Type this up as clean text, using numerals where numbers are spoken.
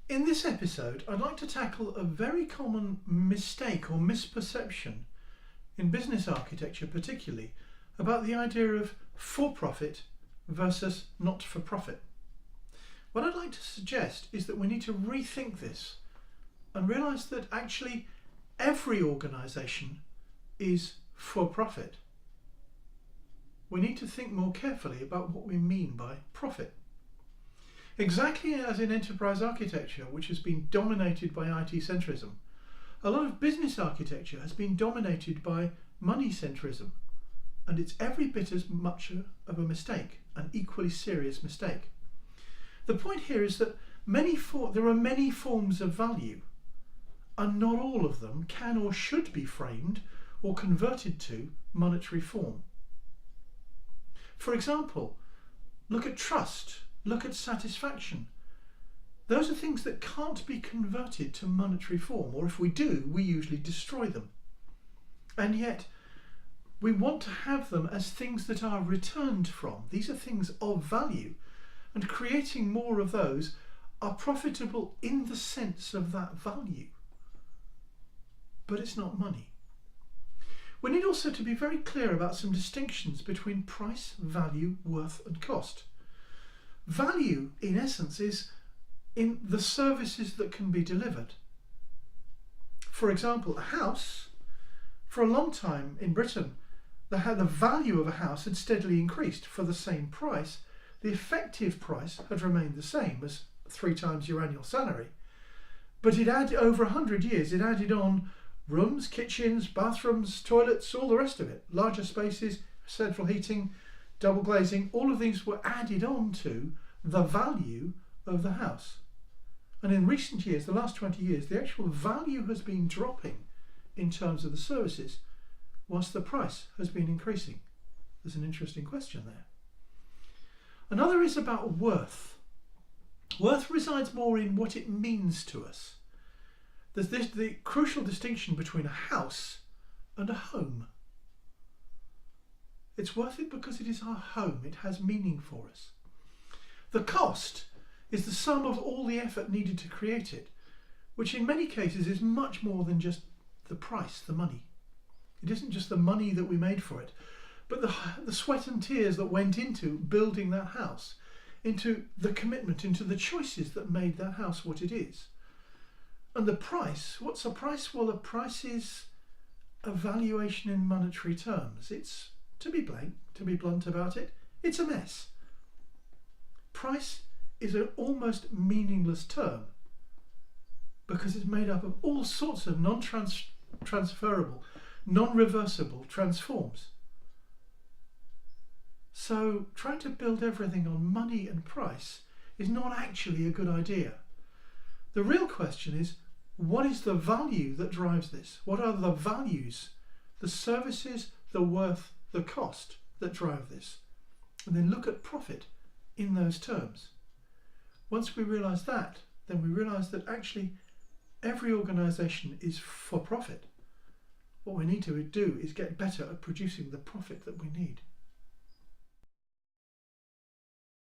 In this episode, I'd like to tackle a very common mistake or misperception in business architecture, particularly about the idea of for-profit versus not-for-profit. What I'd like to suggest is that we need to rethink this and realise that actually every organisation is for-profit. We need to think more carefully about what we mean by profit. Exactly as in enterprise architecture, which has been dominated by IT centrism, a lot of business architecture has been dominated by Moneycentrism, and it's every bit as much of a mistake, an equally serious mistake. The point here is that there are many forms of value, and not all of them can or should be framed or converted to monetary form. For example, look at trust, look at satisfaction. Those are things that can't be converted to monetary form, or if we do, we usually destroy them. And yet, we want to have them as things that are returned from. These are things of value, and creating more of those are profitable in the sense of that value. But it's not money. We need also to be very clear about some distinctions between price, value, worth and cost. Value, in essence, is in the services that can be delivered. For example, a house, for a long time in Britain, the value of a house had steadily increased for the same price. The effective price had remained the same as 3 times your annual salary. But over 100 years, it added on rooms, kitchens, bathrooms, toilets, all the rest of it. Larger spaces, central heating, double glazing, all of these were added on to the value of the house. And in recent years, the last 20 years, the actual value has been dropping in terms of the services, whilst the price has been increasing. There's an interesting question there. Another is about worth. Worth resides more in what it means to us. There's the crucial distinction between a house and a home. It's worth it because it is our home. It has meaning for us. The cost is the sum of all the effort needed to create it, which in many cases is much more than just the price, the money. It isn't just the money that we made for it, but the sweat and tears that went into building that house, into the commitment, into the choices that made that house what it is. And the price, what's a price? Well, a price is a valuation in monetary terms. It's, to be blunt about it, it's a mess. Price is an almost meaningless term because it's made up of all sorts of non-transferable, non-reversible transforms. So trying to build everything on money and price is not actually a good idea. The real question is, what is the value that drives this? What are the values, the services, the worth, the cost that drive this? And then look at profit in those terms. Once we realise that, then we realise that actually every organisation is for profit. What we need to do is get better at producing the profit that we need.